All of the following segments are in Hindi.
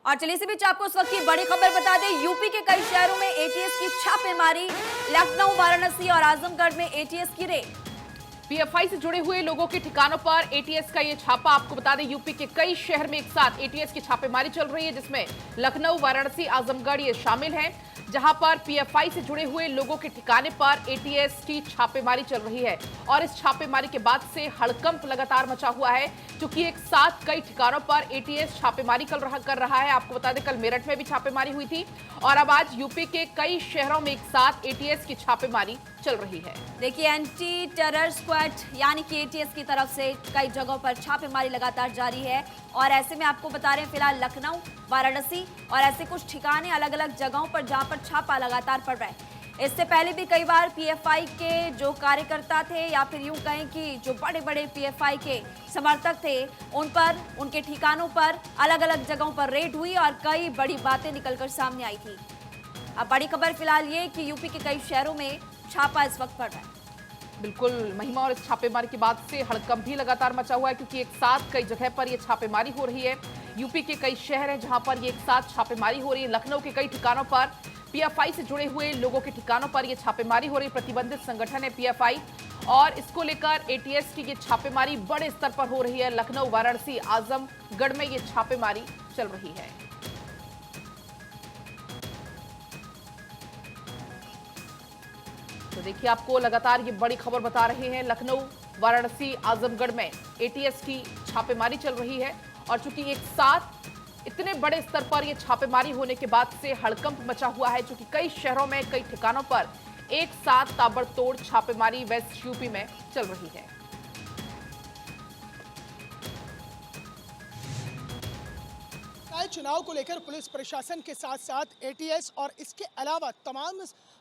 और चलिए इसी बीच आपको उस वक्त की बड़ी खबर बता दें। यूपी के कई शहरों में एटीएस की छापेमारी, लखनऊ, वाराणसी और आजमगढ़ में एटीएस की रेड। पीएफआई से जुड़े हुए लोगों के ठिकानों पर एटीएस का ये छापा। आपको बता दें, यूपी के कई शहर में एक साथ एटीएस की छापेमारी चल रही है, जिसमें लखनऊ, वाराणसी, आजमगढ़ ये शामिल हैं, जहां पर पीएफआई से जुड़े हुए लोगों के ठिकाने पर एटीएस की छापेमारी चल रही है। और इस छापेमारी के बाद से हड़कंप लगातार मचा हुआ है, क्योंकि एक साथ कई ठिकानों पर एटीएस छापेमारी कर रहा है। आपको बता दें, कल मेरठ में भी छापेमारी हुई थी और अब आज यूपी के कई शहरों में एक साथ एटीएस की छापेमारी चल रही है। देखिए, एंटी टेरर स्क्वाड यानी कि एटीएस की तरफ से कई जगहों पर छापेमारी लगातार जारी है। और ऐसे में आपको बता रहे हैं फिलहाल लखनऊ, वाराणसी और ऐसे कुछ ठिकाने अलग अलग जगहों पर जहां पर छापा लगातार पड़ रहा है। इससे पहले भी कई बार पीएफआई के जो कार्यकर्ता थे या फिर यूं कहें कि जो बड़े बड़े पीएफआई के समर्थक थे, उन पर, उनके ठिकानों पर अलग अलग जगहों पर रेड हुई और कई बड़ी बातें निकलकर सामने आई थी। अब बड़ी खबर फिलहाल ये कि यूपी के कई शहरों में छापा इस वक्त पड़ रहा है। बिल्कुल महिमा, और इस छापेमारी के बाद से हड़कंप भी लगातार मचा हुआ है, क्योंकि एक साथ कई जगह पर यह छापेमारी हो रही है। यूपी के कई शहर हैं जहां पर ये एक साथ छापेमारी हो रही है। लखनऊ के कई ठिकानों पर पीएफआई से जुड़े हुए लोगों के ठिकानों पर यह छापेमारी हो रही है। प्रतिबंधित संगठन है पीएफआई और इसको लेकर एटीएस की ये छापेमारी बड़े स्तर पर हो रही है। लखनऊ, वाराणसी, आजमगढ़ में ये छापेमारी चल रही है। तो देखिए, आपको लगातार ये बड़ी खबर बता रहे हैं। लखनऊ, वाराणसी, आजमगढ़ में एटीएस की छापेमारी चल रही है और चूंकि एक साथ इतने बड़े स्तर पर यह छापेमारी होने के बाद से हड़कंप मचा हुआ है, चूंकि कई शहरों में, कई ठिकानों पर एक साथ ताबड़तोड़ छापेमारी वेस्ट यूपी में चल रही है। चुनाव को लेकर पुलिस प्रशासन के साथ साथ एटीएस और इसके अलावा तमाम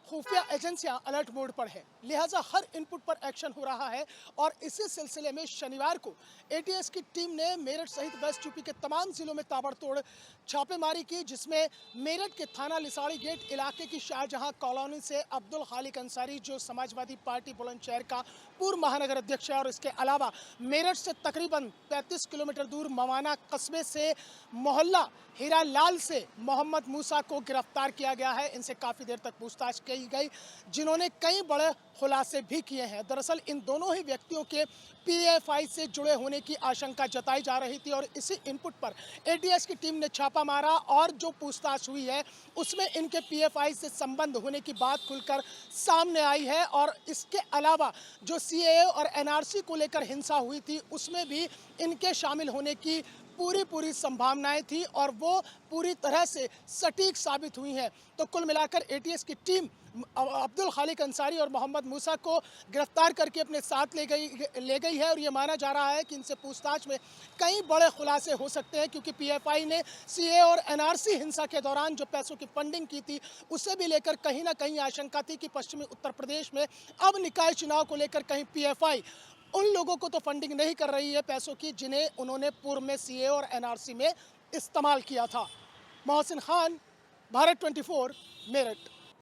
खुफिया एजेंसियां अलर्ट मोड पर है, लिहाजा हर इनपुट पर एक्शन हो रहा है। और इसी सिलसिले में शनिवार को एटीएस की टीम ने मेरठ सहित वेस्ट यूपी के तमाम जिलों में ताबड़तोड़ छापेमारी की, जिसमें मेरठ के थाना लिसाड़ी गेट इलाके की शाहजहां कॉलोनी से अब्दुल खालिक अंसारी, जो समाजवादी पार्टी बुलंदशहर का पूर्व महानगर अध्यक्ष है, और इसके अलावा मेरठ से तकरीबन 35 किलोमीटर दूर मवाना कस्बे से मोहल्ला हीरा लाल से मोहम्मद मूसा को गिरफ्तार किया गया है। इनसे काफ़ी देर तक पूछताछ की गई, जिन्होंने कई बड़े खुलासे भी किए हैं। दरअसल इन दोनों ही व्यक्तियों के पीएफआई से जुड़े होने की आशंका जताई जा रही थी और इसी इनपुट पर एटीएस की टीम ने छापा मारा और जो पूछताछ हुई है उसमें इनके पीएफआई से संबंध होने की बात खुलकर सामने आई है। और इसके अलावा जो सीएए और एनआरसी को लेकर हिंसा हुई थी, उसमें भी इनके शामिल होने की पूरी संभावनाएं थी और वो पूरी तरह से सटीक साबित हुई हैं। तो कुल मिलाकर एटीएस की टीम अब्दुल खालिक अंसारी और मोहम्मद मूसा को गिरफ्तार करके अपने साथ ले गई है और ये माना जा रहा है कि इनसे पूछताछ में कई बड़े खुलासे हो सकते हैं, क्योंकि पीएफआई ने सीए और एनआरसी हिंसा के दौरान जो पैसों की फंडिंग की थी, उसे भी लेकर कहीं ना कहीं आशंका थी कि पश्चिमी उत्तर प्रदेश में अब निकाय चुनाव को लेकर कहीं पीएफआई उन लोगों को तो फंडिंग नहीं कर रही है पैसों की, जिन्हें उन्होंने पूर्व में सीए और एनआरसी में इस्तेमाल किया था। मोहसिन खान, भारत 24, मेरठ।